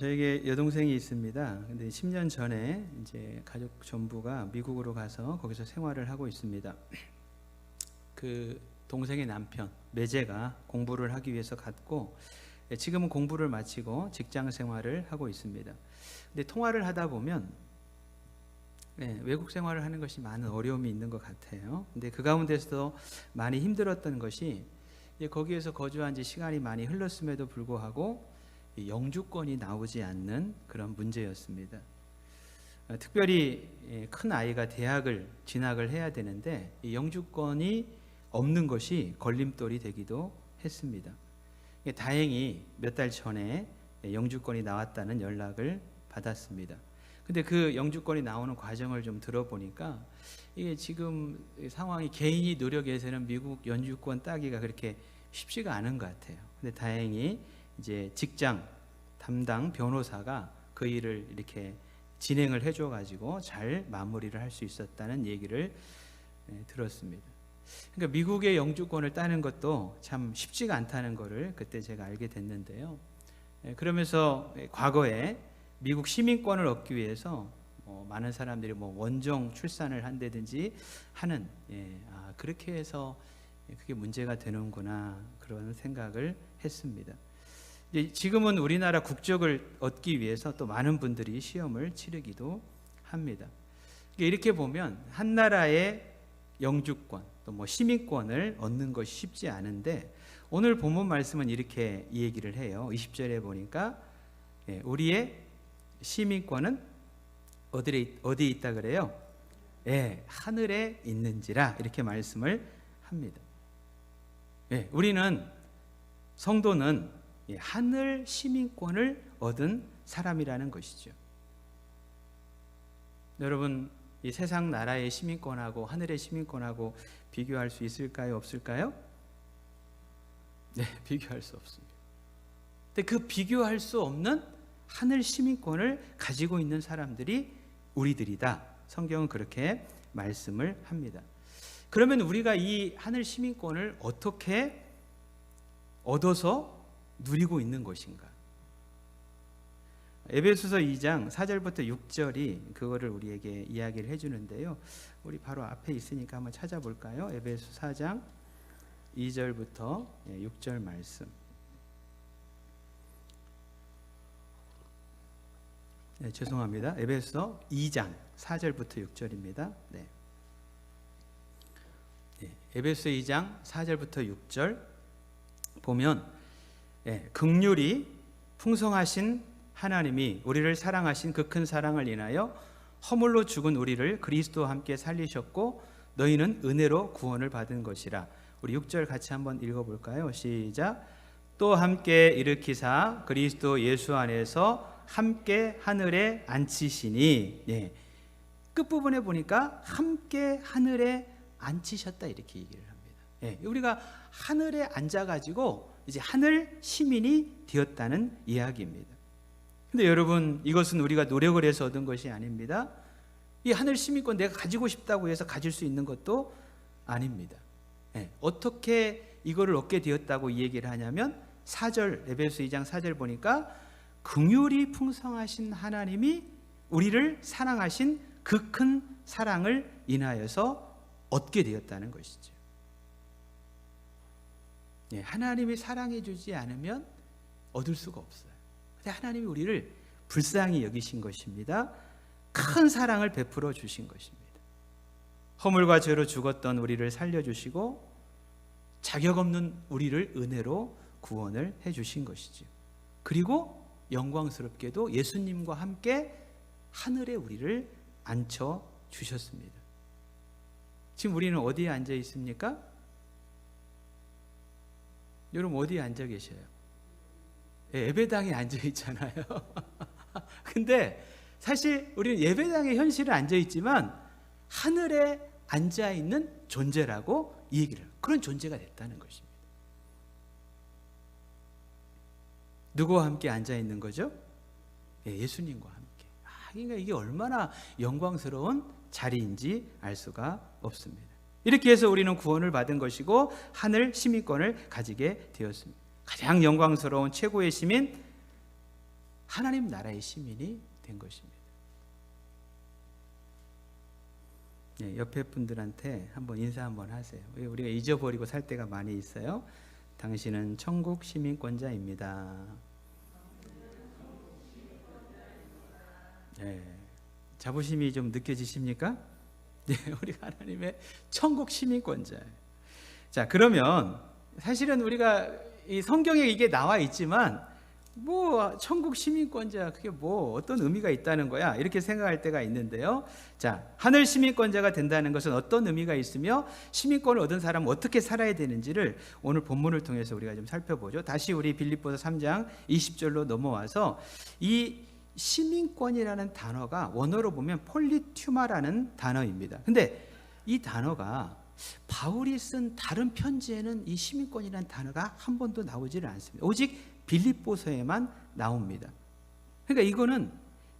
저에게 여동생이 있습니다. 근데 10년 전에 이제 가족 전부가 미국으로 가서 거기서 생활을 하고 있습니다. 그 동생의 남편 매제가 공부를 하기 위해서 갔고, 지금은 공부를 마치고 직장 생활을 하고 있습니다. 근데 통화를 하다 보면 외국 생활을 하는 것이 많은 어려움이 있는 것 같아요. 근데 그 가운데서도 많이 힘들었던 것이, 거기에서 거주한 지 시간이 많이 흘렀음에도 불구하고 영주권이 나오지 않는 그런 문제였습니다. 특별히 큰 아이가 대학을 진학을 해야 되는데 이 영주권이 없는 것이 걸림돌이 되기도 했습니다. 다행히 몇 달 전에 영주권이 나왔다는 연락을 받았습니다. 근데 그 영주권이 나오는 과정을 좀 들어보니까 이게 지금 상황이 개인이 노력해서는 미국 영주권 따기가 그렇게 쉽지가 않은 것 같아요. 근데 다행히 이제 직장 담당 변호사가 그 일을 이렇게 진행을 해줘 가지고 잘 마무리를 할 수 있었다는 얘기를 들었습니다. 그러니까 미국의 영주권을 따는 것도 참 쉽지가 않다는 것을 그때 제가 알게 됐는데요. 그러면서 과거에 미국 시민권을 얻기 위해서 많은 사람들이 원정 출산을 한다든지 하는, 그렇게 해서 그게 문제가 되는구나, 그런 생각을 했습니다. 지금은 우리나라 국적을 얻기 위해서 또 많은 분들이 시험을 치르기도 합니다. 이렇게 보면 한 나라의 영주권 또 시민권을 얻는 것이 쉽지 않은데, 오늘 본문 말씀은 이렇게 이 얘기를 해요. 20절에 보니까 우리의 시민권은 어디에 있다 그래요? 하늘에 있는지라, 이렇게 말씀을 합니다. 우리는, 성도는 하늘 시민권을 얻은 사람이라는 것이죠. 여러분, 이 세상 나라의 시민권하고 하늘의 시민권하고 비교할 수 있을까요? 없을까요? 비교할 수 없습니다. 근데 그 비교할 수 없는 하늘 시민권을 가지고 있는 사람들이 우리들이다. 성경은 그렇게 말씀을 합니다. 그러면 우리가 이 하늘 시민권을 어떻게 얻어서 누리고 있는 것인가? 에베소서 2장 4절부터 6절이 그거를 우리에게 이야기를 해주는데요. 우리 바로 앞에 있으니까 한번 찾아볼까요? 에베소 4장 2절부터 6절 말씀. 죄송합니다. 에베소 2장 4절부터 6절입니다. 에베소 2장 4절부터 6절 보면, 긍휼이 풍성하신 하나님이 우리를 사랑하신 그 큰 사랑을 인하여 허물로 죽은 우리를 그리스도와 함께 살리셨고 너희는 은혜로 구원을 받은 것이라. 우리 6절 같이 한번 읽어볼까요? 시작. 또 함께 일으키사 그리스도 예수 안에서 함께 하늘에 앉히시니. 끝부분에 보니까 함께 하늘에 앉히셨다, 이렇게 얘기를 합니다. 우리가 하늘에 앉아가지고 이제 하늘 시민이 되었다는 이야기입니다. 근데 여러분, 이것은 우리가 노력을 해서 얻은 것이 아닙니다. 이 하늘 시민권 내가 가지고 싶다고 해서 가질 수 있는 것도 아닙니다. 어떻게 이거를 얻게 되었다고 이 얘기를 하냐면 4절, 에베소 2장 4절 보니까 긍휼이 풍성하신 하나님이 우리를 사랑하신 그 큰 사랑을 인하여서 얻게 되었다는 것이죠. 하나님이 사랑해 주지 않으면 얻을 수가 없어요. 근데 하나님이 우리를 불쌍히 여기신 것입니다. 큰 사랑을 베풀어 주신 것입니다. 허물과 죄로 죽었던 우리를 살려주시고 자격 없는 우리를 은혜로 구원을 해주신 것이죠. 그리고 영광스럽게도 예수님과 함께 하늘에 우리를 앉혀주셨습니다. 지금 우리는 어디에 앉아 있습니까? 여러분, 어디에 앉아 계셔요? 예배당에 앉아 있잖아요. 근데 사실 우리는 예배당의 현실에 앉아 있지만 하늘에 앉아 있는 존재라고 이 얘기를 해요. 그런 존재가 됐다는 것입니다. 누구와 함께 앉아 있는 거죠? 예수님과 함께. 그러니까 이게 얼마나 영광스러운 자리인지 알 수가 없습니다. 이렇게 해서 우리는 구원을 받은 것이고 하늘 시민권을 가지게 되었습니다. 가장 영광스러운 최고의 시민, 하나님 나라의 시민이 된 것입니다. 네, 옆에 분들한테 한번 인사 한번 하세요. 우리가 잊어버리고 살 때가 많이 있어요. 당신은 천국 시민권자입니다. 네, 자부심이 좀 느껴지십니까? 네, 우리가 하나님의 천국 시민권자예요. 자, 그러면 사실은 우리가 이 성경에 이게 나와 있지만 뭐 천국 시민권자 그게 뭐 어떤 의미가 있다는 거야 이렇게 생각할 때가 있는데요. 자, 하늘 시민권자가 된다는 것은 어떤 의미가 있으며 시민권을 얻은 사람은 어떻게 살아야 되는지를 오늘 본문을 통해서 우리가 좀 살펴보죠. 다시 우리 빌립보서 3장 20절로 넘어와서 이 시민권이라는 단어가 원어로 보면 폴리튜마라는 단어입니다. 근데 이 단어가 바울이 쓴 다른 편지에는 이 시민권이라는 단어가 한 번도 나오지를 않습니다. 오직 빌립보서에만 나옵니다. 그러니까 이거는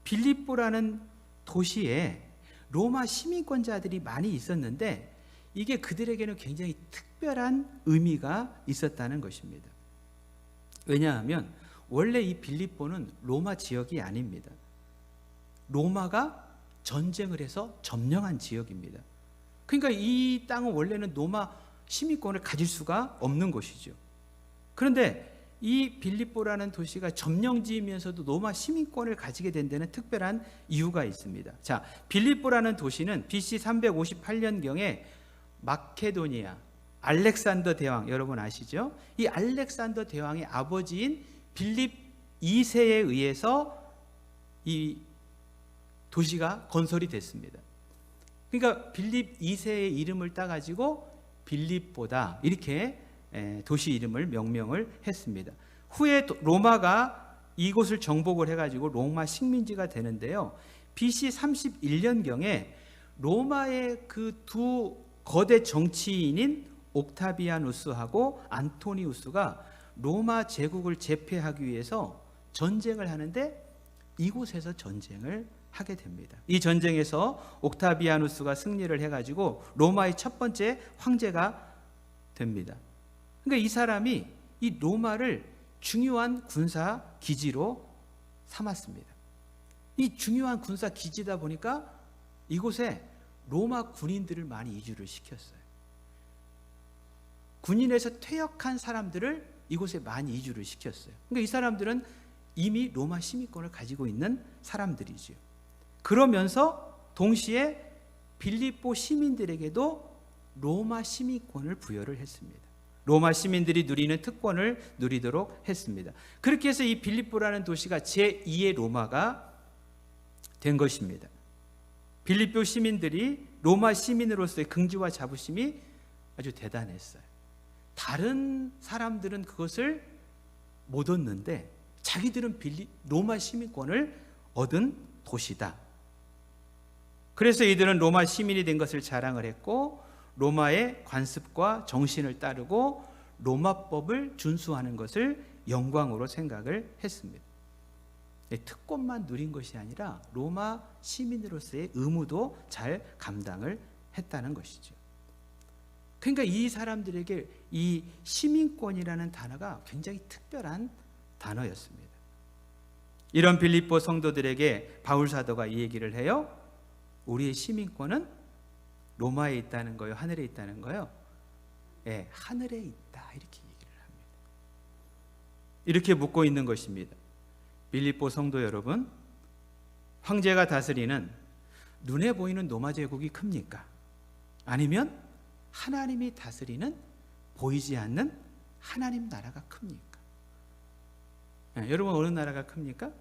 빌립보라는 도시에 로마 시민권자들이 많이 있었는데 이게 그들에게는 굉장히 특별한 의미가 있었다는 것입니다. 왜냐하면 원래 이 빌립보는 로마 지역이 아닙니다. 로마가 전쟁을 해서 점령한 지역입니다. 그러니까 이 땅은 원래는 로마 시민권을 가질 수가 없는 곳이죠. 그런데 이 빌립보라는 도시가 점령지이면서도 로마 시민권을 가지게 된 데는 특별한 이유가 있습니다. 자, 빌립보라는 도시는 BC 358년경에 마케도니아 알렉산더 대왕, 여러분 아시죠? 이 알렉산더 대왕의 아버지인 빌립 2세에 의해서 이 도시가 건설이 됐습니다. 그러니까 빌립 2세의 이름을 따가지고 빌립보다 이렇게 도시 이름을 명명을 했습니다. 후에 로마가 이곳을 정복을 해가지고 로마 식민지가 되는데요. BC 31년경에 로마의 그 두 거대 정치인인 옥타비아누스하고 안토니우스가 로마 제국을 제패하기 위해서 전쟁을 하는데 이곳에서 전쟁을 하게 됩니다. 이 전쟁에서 옥타비아누스가 승리를 해가지고 로마의 첫 번째 황제가 됩니다. 그러니까 이 사람이 이 로마를 중요한 군사 기지로 삼았습니다. 이 중요한 군사 기지다 보니까 이곳에 로마 군인들을 많이 이주를 시켰어요. 군인에서 퇴역한 사람들을 이곳에 많이 이주를 시켰어요. 그러니까 이 사람들은 이미 로마 시민권을 가지고 있는 사람들이죠. 그러면서 동시에 빌립보 시민들에게도 로마 시민권을 부여를 했습니다. 로마 시민들이 누리는 특권을 누리도록 했습니다. 그렇게 해서 이 빌립보라는 도시가 제2의 로마가 된 것입니다. 빌립보 시민들이 로마 시민으로서의 긍지와 자부심이 아주 대단했어요. 다른 사람들은 그것을 못 얻는데 자기들은 로마 시민권을 얻은 도시다. 그래서 이들은 로마 시민이 된 것을 자랑을 했고 로마의 관습과 정신을 따르고 로마법을 준수하는 것을 영광으로 생각을 했습니다. 특권만 누린 것이 아니라 로마 시민으로서의 의무도 잘 감당을 했다는 것이죠. 그러니까 이 사람들에게 이 시민권이라는 단어가 굉장히 특별한 단어였습니다. 이런 빌립보 성도들에게 바울 사도가 이 얘기를 해요. 우리의 시민권은 로마에 있다는 거요, 하늘에 있다는 거요? 예, 하늘에 있다 이렇게 얘기를 합니다. 이렇게 묻고 있는 것입니다. 빌립보 성도 여러분, 황제가 다스리는 눈에 보이는 로마 제국이 큽니까? 아니면 하나님이 다스리는 보이지 않는 하나님 나라가 큽니까? 예, 여러분 어느 나라가 큽니까?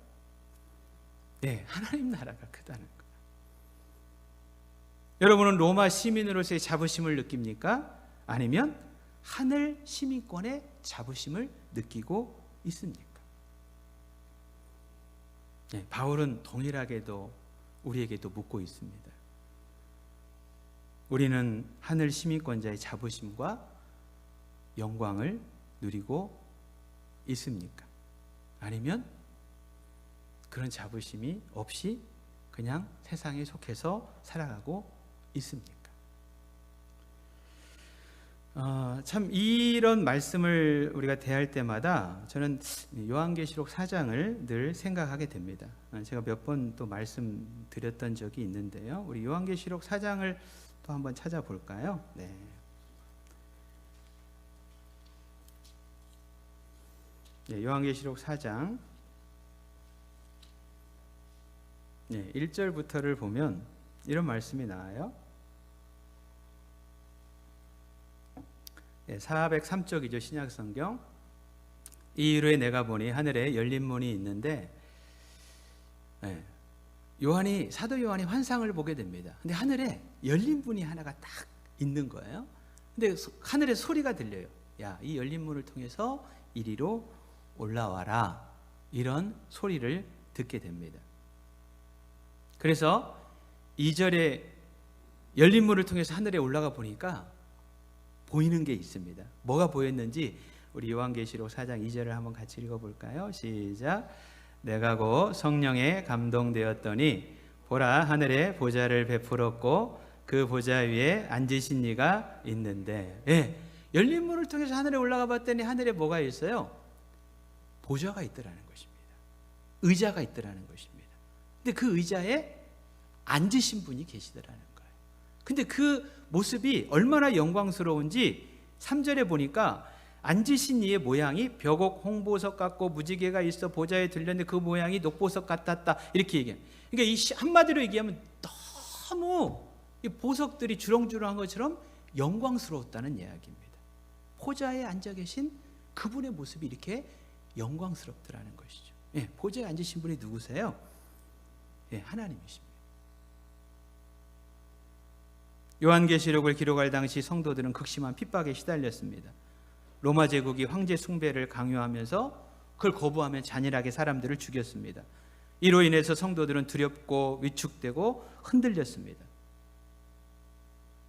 네, 하나님 나라가 크다는 거예요. 여러분은 로마 시민으로서의 자부심을 느낍니까? 아니면 하늘 시민권의 자부심을 느끼고 있습니까? 네, 바울은 동일하게도 우리에게도 묻고 있습니다. 우리는 하늘 시민권자의 자부심과 영광을 누리고 있습니까? 아니면 그런 자부심이 없이 그냥 세상에 속해서 살아가고 있습니까? 참 이런 말씀을 우리가 대할 때마다 저는 요한계시록 4장을 늘 생각하게 됩니다. 제가 몇 번 또 말씀드렸던 적이 있는데요. 우리 요한계시록 4장을 또 한번 찾아볼까요? 네. 네, 요한계시록 4장 1절부터를 보면 이런 말씀이 나와요. 403쪽이죠. 신약성경. 이 이후에 내가 보니 하늘에 열린 문이 있는데, 사도 요한이 환상을 보게 됩니다. 근데 하늘에 열린 문이 하나가 딱 있는 거예요. 근데 하늘에 소리가 들려요. 야, 이 열린 문을 통해서 이리로 올라와라. 이런 소리를 듣게 됩니다. 그래서 2절에 열린 문을 통해서 하늘에 올라가 보니까 보이는 게 있습니다. 뭐가 보였는지 우리 요한계시록 4장 2절을 한번 같이 읽어볼까요? 시작. 내가 곧 성령에 감동되었더니 보라, 하늘에 보좌를 베풀었고 그 보좌 위에 앉으신 이가 있는데, 열린 문을 통해서 하늘에 올라가 봤더니 하늘에 뭐가 있어요? 보좌가 있더라는 것입니다. 의자가 있더라는 것입니다. 근데 그 의자에 앉으신 분이 계시더라는 거예요. 근데 그 모습이 얼마나 영광스러운지 3절에 보니까 앉으신 이의 모양이 벽옥 홍보석 같고 무지개가 있어 보좌에 들렸는데 그 모양이 녹보석 같았다. 이렇게 얘기해요. 그러니까 이 한마디로 얘기하면 너무 이 보석들이 주렁주렁한 것처럼 영광스러웠다는 이야기입니다. 보좌에 앉아 계신 그분의 모습이 이렇게 영광스럽더라는 것이죠. 보좌에 앉으신 분이 누구세요? 하나님이십니다. 요한계시록을 기록할 당시 성도들은 극심한 핍박에 시달렸습니다. 로마 제국이 황제 숭배를 강요하면서 그걸 거부하면 잔인하게 사람들을 죽였습니다. 이로 인해서 성도들은 두렵고 위축되고 흔들렸습니다.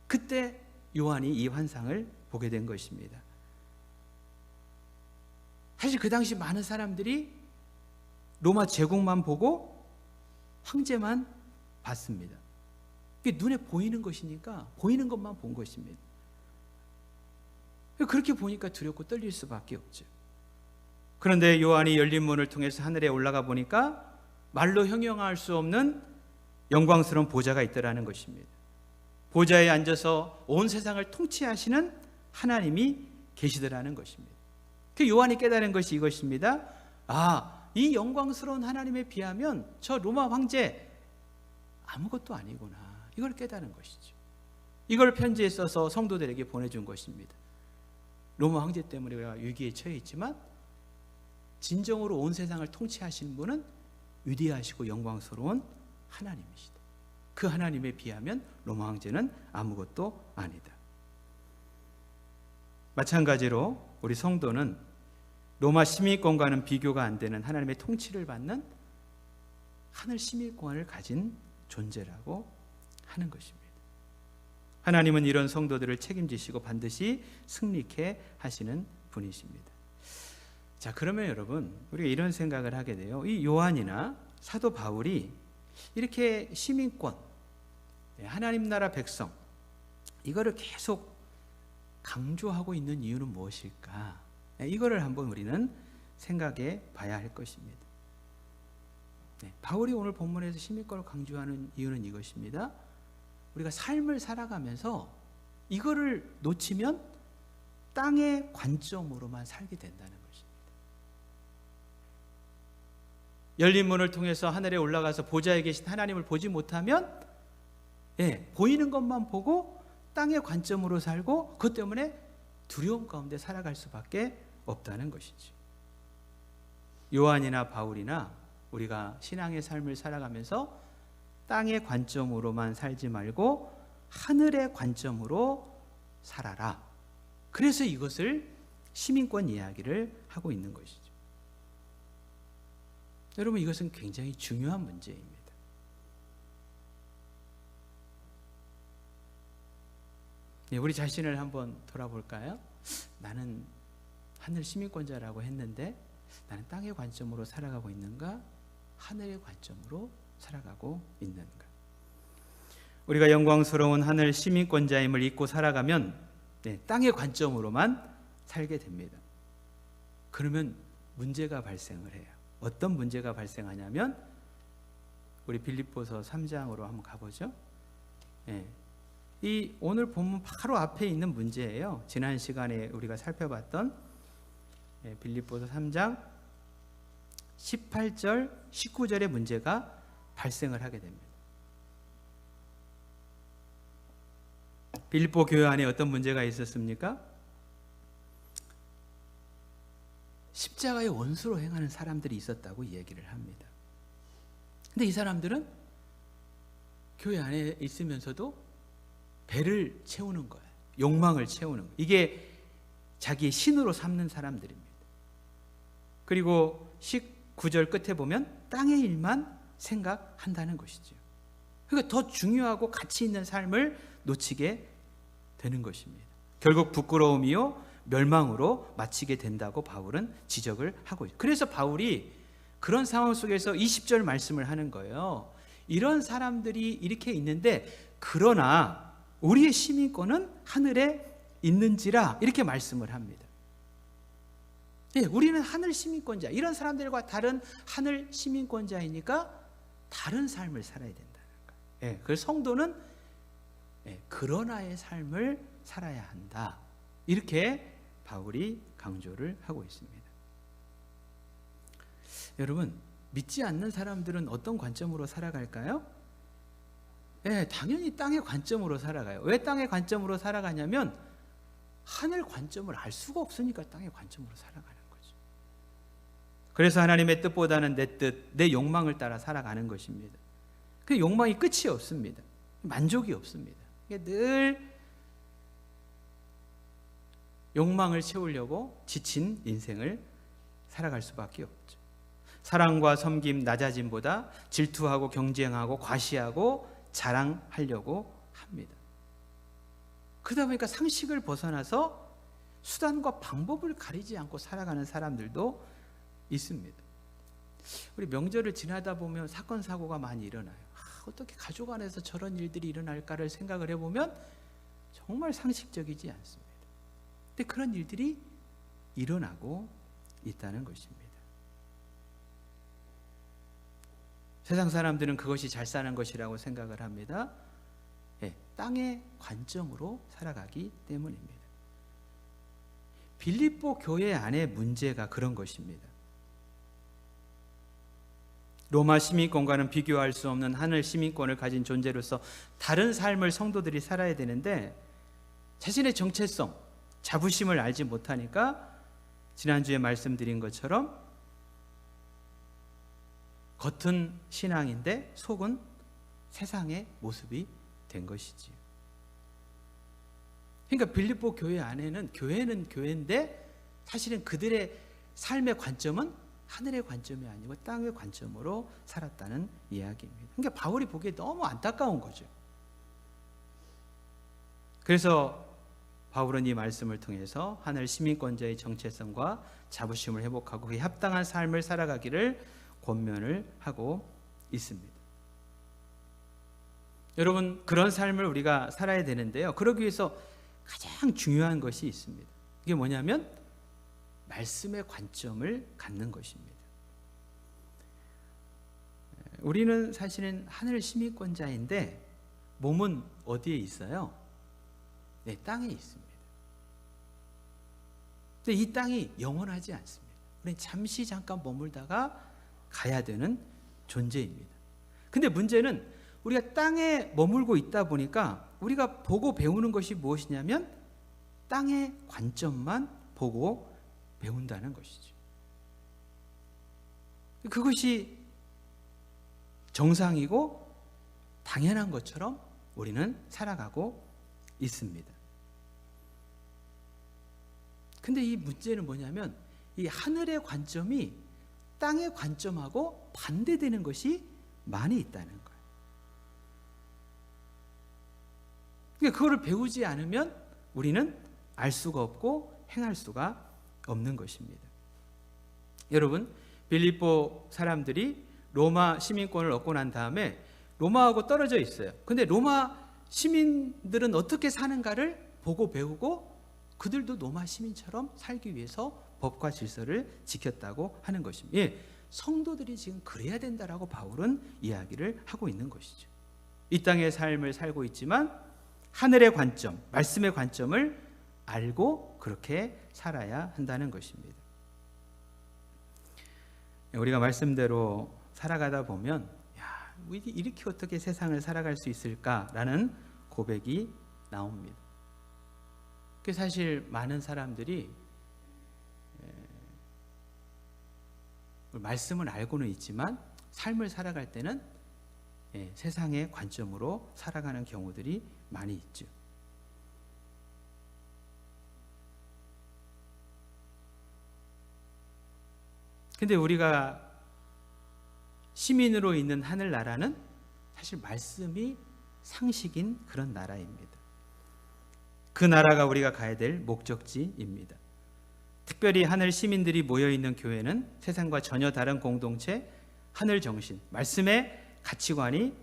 그때 요한이 이 환상을 보게 된 것입니다. 사실 그 당시 많은 사람들이 로마 제국만 보고 황제만 봤습니다. 그게 눈에 보이는 것이니까 보이는 것만 본 것입니다. 그렇게 보니까 두렵고 떨릴 수밖에 없죠. 그런데 요한이 열린 문을 통해서 하늘에 올라가 보니까 말로 형용할 수 없는 영광스러운 보좌가 있더라는 것입니다. 보좌에 앉아서 온 세상을 통치하시는 하나님이 계시더라는 것입니다. 그 요한이 깨달은 것이 이것입니다. 이 영광스러운 하나님에 비하면 저 로마 황제 아무것도 아니구나. 이걸 깨달은 것이죠. 이걸 편지에 써서 성도들에게 보내준 것입니다. 로마 황제 때문에 우리가 위기에 처해 있지만 진정으로 온 세상을 통치하시는 분은 위대하시고 영광스러운 하나님이시다. 그 하나님에 비하면 로마 황제는 아무것도 아니다. 마찬가지로 우리 성도는 로마 시민권과는 비교가 안 되는 하나님의 통치를 받는 하늘 시민권을 가진 존재라고 하는 것입니다. 하나님은 이런 성도들을 책임지시고 반드시 승리케 하시는 분이십니다. 자, 그러면 여러분, 우리가 이런 생각을 하게 돼요. 이 요한이나 사도 바울이 이렇게 시민권, 하나님 나라 백성, 이거를 계속 강조하고 있는 이유는 무엇일까? 이거를 한번 우리는 생각해 봐야 할 것입니다. 바울이 오늘 본문에서 시민권을 강조하는 이유는 이것입니다. 우리가 삶을 살아가면서 이거를 놓치면 땅의 관점으로만 살게 된다는 것입니다. 열린 문을 통해서 하늘에 올라가서 보좌에 계신 하나님을 보지 못하면 보이는 것만 보고 땅의 관점으로 살고 그것 때문에 두려움 가운데 살아갈 수밖에 없다는 것이죠. 요한이나 바울이나 우리가 신앙의 삶을 살아가면서 땅의 관점으로만 살지 말고 하늘의 관점으로 살아라. 그래서 이것을 시민권 이야기를 하고 있는 것이죠. 여러분, 이것은 굉장히 중요한 문제입니다. 우리 자신을 한번 돌아볼까요? 나는 하늘 시민권자라고 했는데 나는 땅의 관점으로 살아가고 있는가? 하늘의 관점으로 살아가고 있는가? 우리가 영광스러운 하늘 시민권자임을 잊고 살아가면 땅의 관점으로만 살게 됩니다. 그러면 문제가 발생을 해요. 어떤 문제가 발생하냐면 우리 빌립보서 3장으로 한번 가보죠. 이 오늘 본문 바로 앞에 있는 문제예요. 지난 시간에 우리가 살펴봤던 빌립보서 3장 18절, 19절의 문제가 발생을 하게 됩니다. 빌립보 교회 안에 어떤 문제가 있었습니까? 십자가의 원수로 행하는 사람들이 있었다고 얘기를 합니다. 근데 이 사람들은 교회 안에 있으면서도 배를 채우는 거예요. 욕망을 채우는 거예요. 이게 자기의 신으로 삼는 사람들입니다. 그리고 19절 끝에 보면 땅의 일만 생각한다는 것이죠. 그러니까 더 중요하고 가치 있는 삶을 놓치게 되는 것입니다. 결국 부끄러움이요 멸망으로 마치게 된다고 바울은 지적을 하고 있어요. 그래서 바울이 그런 상황 속에서 20절 말씀을 하는 거예요. 이런 사람들이 이렇게 있는데 그러나 우리의 시민권은 하늘에 있는지라 이렇게 말씀을 합니다. 우리는 하늘 시민권자, 이런 사람들과 다른 하늘 시민권자이니까 다른 삶을 살아야 된다는 거예요. 그래서 성도는 그러나의 삶을 살아야 한다. 이렇게 바울이 강조를 하고 있습니다. 여러분, 믿지 않는 사람들은 어떤 관점으로 살아갈까요? 당연히 땅의 관점으로 살아가요. 왜 땅의 관점으로 살아가냐면 하늘 관점을 알 수가 없으니까 땅의 관점으로 살아가는 거죠. 그래서 하나님의 뜻보다는 내 뜻, 내 욕망을 따라 살아가는 것입니다. 그 욕망이 끝이 없습니다. 만족이 없습니다. 늘 욕망을 채우려고 지친 인생을 살아갈 수밖에 없죠. 사랑과 섬김, 낮아짐보다 질투하고 경쟁하고 과시하고 자랑하려고 합니다. 그러다 보니까 상식을 벗어나서 수단과 방법을 가리지 않고 살아가는 사람들도 있습니다. 우리 명절을 지나다 보면 사건 사고가 많이 일어나요. 어떻게 가족 안에서 저런 일들이 일어날까를 생각을 해보면 정말 상식적이지 않습니다. 근데 그런 일들이 일어나고 있다는 것입니다. 세상 사람들은 그것이 잘 사는 것이라고 생각을 합니다. 땅의 관점으로 살아가기 때문입니다. 빌립보 교회 안의 문제가 그런 것입니다. 로마 시민권과는 비교할 수 없는 하늘 시민권을 가진 존재로서 다른 삶을 성도들이 살아야 되는데 자신의 정체성, 자부심을 알지 못하니까 지난주에 말씀드린 것처럼 겉은 신앙인데 속은 세상의 모습이 된 것이지요. 그러니까 빌립보 교회 안에는 교회는 교회인데 사실은 그들의 삶의 관점은 하늘의 관점이 아니고 땅의 관점으로 살았다는 이야기입니다. 그러니까 바울이 보기에 너무 안타까운 거죠. 그래서 바울은 이 말씀을 통해서 하늘 시민권자의 정체성과 자부심을 회복하고 그에 합당한 삶을 살아가기를 권면을 하고 있습니다. 여러분, 그런 삶을 우리가 살아야 되는데요. 그러기 위해서 가장 중요한 것이 있습니다. 이게 뭐냐면 말씀의 관점을 갖는 것입니다. 우리는 사실은 하늘 시민권자인데 몸은 어디에 있어요? 땅에 있습니다. 근데 이 땅이 영원하지 않습니다. 우리는 잠시 잠깐 머물다가 가야 되는 존재입니다. 근데 문제는 우리가 땅에 머물고 있다 보니까 우리가 보고 배우는 것이 무엇이냐면 땅의 관점만 보고 배운다는 것이죠. 그것이 정상이고 당연한 것처럼 우리는 살아가고 있습니다. 근데 이 문제는 뭐냐면 이 하늘의 관점이 땅의 관점하고 반대되는 것이 많이 있다는 거예요. 그러니까 그거를 배우지 않으면 우리는 알 수가 없고 행할 수가 없는 것입니다. 여러분, 빌립보 사람들이 로마 시민권을 얻고 난 다음에 로마하고 떨어져 있어요. 근데 로마 시민들은 어떻게 사는가를 보고 배우고 그들도 로마 시민처럼 살기 위해서 법과 질서를 지켰다고 하는 것입니다. 예, 성도들이 지금 그래야 된다라고 바울은 이야기를 하고 있는 것이죠. 이 땅의 삶을 살고 있지만 하늘의 관점, 말씀의 관점을 알고 그렇게 살아야 한다는 것입니다. 우리가 말씀대로 살아가다 보면 야, 이렇게 어떻게 세상을 살아갈 수 있을까라는 고백이 나옵니다. 그 사실 많은 사람들이 말씀을 알고는 있지만 삶을 살아갈 때는 세상의 관점으로 살아가는 경우들이 많이 있죠. 근데 우리가 시민으로 있는 하늘나라는 사실 말씀이 상식인 그런 나라입니다. 그 나라가 우리가 가야 될 목적지입니다. 특별히 하늘 시민들이 모여있는 교회는 세상과 전혀 다른 공동체, 하늘 정신, 말씀의 가치관이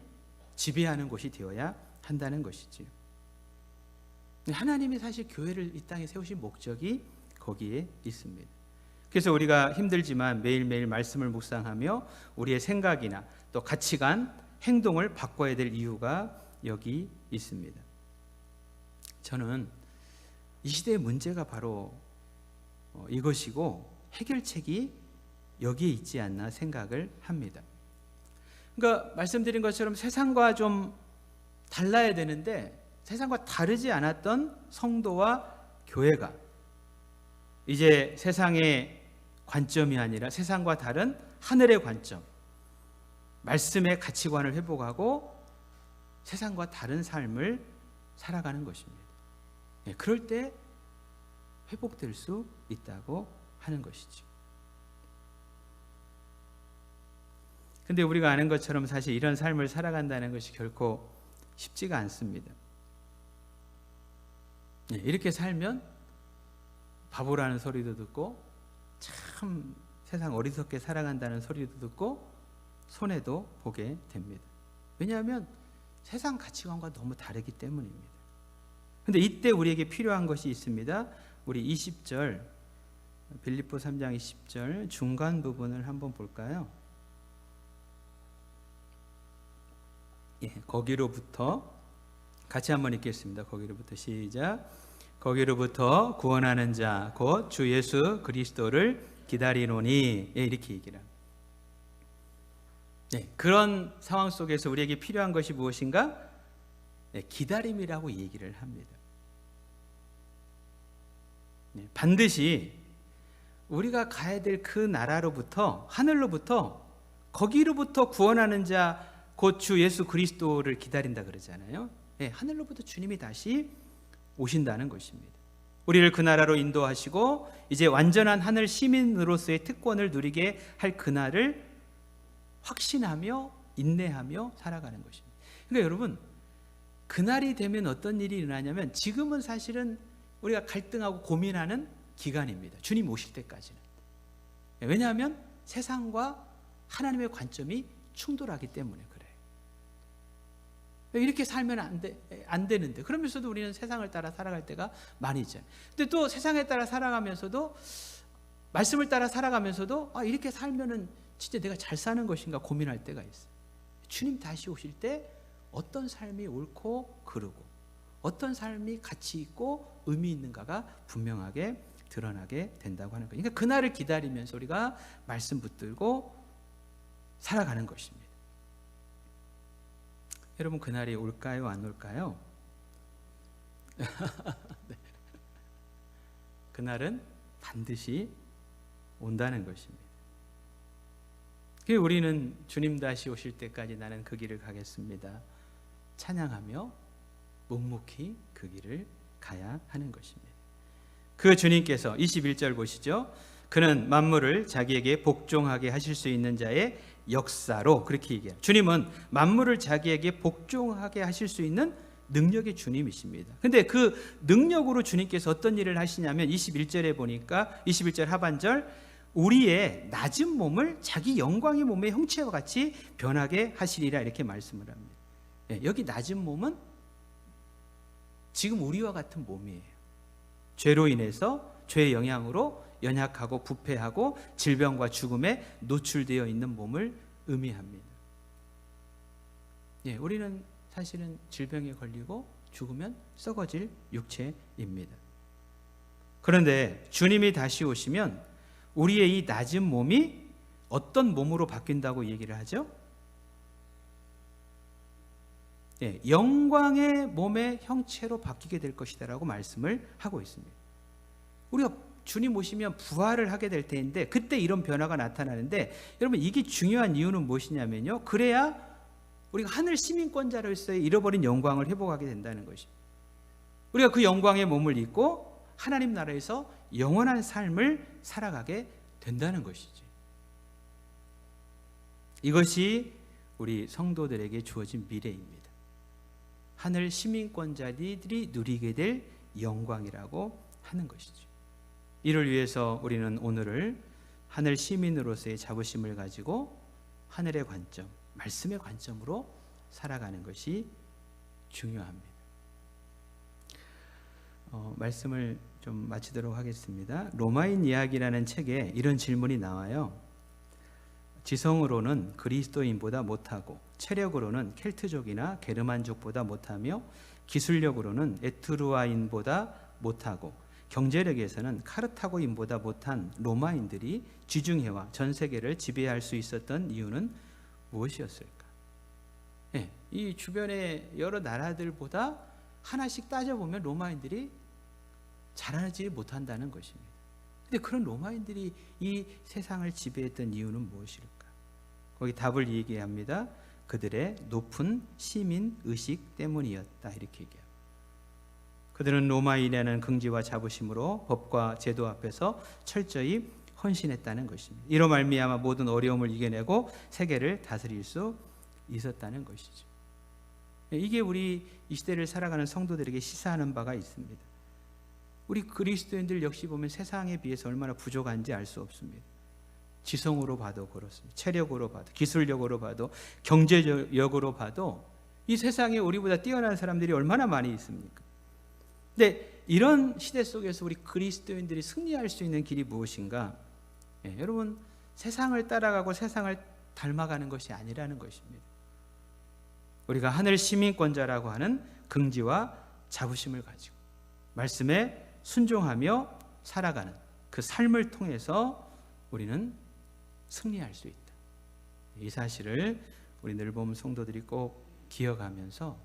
지배하는 곳이 되어야 한다는 것이지요. 하나님이 사실 교회를 이 땅에 세우신 목적이 거기에 있습니다. 그래서 우리가 힘들지만 매일매일 말씀을 묵상하며 우리의 생각이나 또 가치관, 행동을 바꿔야 될 이유가 여기 있습니다. 저는 이 시대의 문제가 바로 이것이고 해결책이 여기에 있지 않나 생각을 합니다. 그러니까 말씀드린 것처럼 세상과 좀 달라야 되는데 세상과 다르지 않았던 성도와 교회가 이제 세상의 관점이 아니라 세상과 다른 하늘의 관점, 말씀의 가치관을 회복하고 세상과 다른 삶을 살아가는 것입니다. 그럴 때 회복될 수 있다고 하는 것이죠. 근데 우리가 아는 것처럼 사실 이런 삶을 살아간다는 것이 결코 쉽지가 않습니다. 이렇게 살면 바보라는 소리도 듣고 참 세상 어리석게 살아간다는 소리도 듣고 손해도 보게 됩니다. 왜냐하면 세상 가치관과 너무 다르기 때문입니다. 근데 이때 우리에게 필요한 것이 있습니다. 우리 20절 빌립보 3장 20절 중간 부분을 한번 볼까요? 거기로부터 같이 한번 읽겠습니다. 거기로부터 시작. 거기로부터 구원하는 자 곧 주 예수 그리스도를 기다리노니 이렇게 얘기를 합니다. 그런 상황 속에서 우리에게 필요한 것이 무엇인가? 기다림이라고 얘기를 합니다. 반드시 우리가 가야 될 그 나라로부터 하늘로부터 거기로부터 구원하는 자 곧 주 예수 그리스도를 기다린다 그러잖아요. 하늘로부터 주님이 다시 오신다는 것입니다. 우리를 그 나라로 인도하시고 이제 완전한 하늘 시민으로서의 특권을 누리게 할 그날을 확신하며 인내하며 살아가는 것입니다. 그러니까 여러분 그날이 되면 어떤 일이 일어나냐면 지금은 사실은 우리가 갈등하고 고민하는 기간입니다. 주님 오실 때까지는. 왜냐하면 세상과 하나님의 관점이 충돌하기 때문에 그래요. 이렇게 살면 안 되는데 그러면서도 우리는 세상을 따라 살아갈 때가 많이 있잖아요. 근데 또 세상에 따라 살아가면서도 말씀을 따라 살아가면서도 이렇게 살면은 진짜 내가 잘 사는 것인가 고민할 때가 있어요. 주님 다시 오실 때 어떤 삶이 옳고 그르고 어떤 삶이 가치 있고 의미 있는가가 분명하게 드러나게 된다고 하는 거예요. 그러니까 그날을 기다리면서 우리가 말씀 붙들고 살아가는 것입니다. 여러분 그날이 올까요? 안 올까요? 네. 그날은 반드시 온다는 것입니다. 우리는 주님 다시 오실 때까지 나는 그 길을 가겠습니다. 찬양하며 묵묵히 그 길을 가야 하는 것입니다. 그 주님께서 21절 보시죠. 그는 만물을 자기에게 복종하게 하실 수 있는 자의 역사로 그렇게 얘기해요. 주님은 만물을 자기에게 복종하게 하실 수 있는 능력의 주님이십니다. 근데 그 능력으로 주님께서 어떤 일을 하시냐면 21절에 보니까 21절 하반절 우리의 낮은 몸을 자기 영광의 몸의 형체와 같이 변하게 하시리라 이렇게 말씀을 합니다. 여기 낮은 몸은 지금 우리와 같은 몸이에요. 죄로 인해서 죄의 영향으로 연약하고 부패하고 질병과 죽음에 노출되어 있는 몸을 의미합니다. 예, 우리는 사실은 질병에 걸리고 죽으면 썩어질 육체입니다. 그런데 주님이 다시 오시면 우리의 이 낮은 몸이 어떤 몸으로 바뀐다고 얘기를 하죠? 예, 영광의 몸의 형체로 바뀌게 될 것이다라고 말씀을 하고 있습니다. 우리가 주님 오시면 부활을 하게 될 때인데 그때 이런 변화가 나타나는데, 여러분 이게 중요한 이유는 무엇이냐면요, 그래야 우리가 하늘 시민권자로서의 잃어버린 영광을 회복하게 된다는 것입니다. 우리가 그 영광의 몸을 입고 하나님 나라에서 영원한 삶을 살아가게 된다는 것이지. 이것이 우리 성도들에게 주어진 미래입니다. 하늘 시민권자들이 누리게 될 영광이라고 하는 것이죠. 이를 위해서 우리는 오늘을 하늘 시민으로서의 자부심을 가지고 하늘의 관점, 말씀의 관점으로 살아가는 것이 중요합니다. 말씀을 좀 마치도록 하겠습니다. 로마인 이야기라는 책에 이런 질문이 나와요. 지성으로는 그리스도인보다 못하고, 체력으로는 켈트족이나 게르만족보다 못하며, 기술력으로는 에트루아인보다 못하고, 경제력에서는 카르타고인보다 못한 로마인들이 지중해와 전 세계를 지배할 수 있었던 이유는 무엇이었을까? 네, 이 주변의 여러 나라들보다 하나씩 따져보면 로마인들이 잘하지 못한다는 것입니다. 근데 그런 로마인들이 이 세상을 지배했던 이유는 무엇일까? 거기 답을 얘기합니다. 그들의 높은 시민 의식 때문이었다, 이렇게 얘기합니다. 그들은 로마인이라는 긍지와 자부심으로 법과 제도 앞에서 철저히 헌신했다는 것입니다. 이로 말미암아 모든 어려움을 이겨내고 세계를 다스릴 수 있었다는 것이죠. 이게 우리 이 시대를 살아가는 성도들에게 시사하는 바가 있습니다. 우리 그리스도인들 역시 보면 세상에 비해서 얼마나 부족한지 알 수 없습니다. 지성으로 봐도 그렇습니다. 체력으로 봐도, 기술력으로 봐도, 경제력으로 봐도 이 세상에 우리보다 뛰어난 사람들이 얼마나 많이 있습니까? 근데 이런 시대 속에서 우리 그리스도인들이 승리할 수 있는 길이 무엇인가? 예, 여러분, 세상을 따라가고 세상을 닮아가는 것이 아니라는 것입니다. 우리가 하늘 시민권자라고 하는 긍지와 자부심을 가지고 말씀에 순종하며 살아가는 그 삶을 통해서 우리는 승리할 수 있다. 이 사실을 우리 늘봄 성도들이 꼭 기억하면서,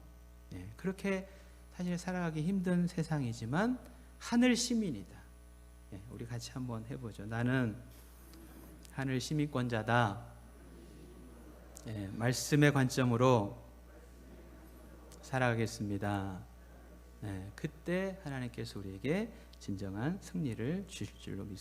그렇게 사실 살아가기 힘든 세상이지만 하늘 시민이다. 우리 같이 한번 해보죠. 나는 하늘 시민권자다. 말씀의 관점으로 살아가겠습니다. 그때 하나님께서 우리에게 진정한 승리를 주실 줄로 믿습니다.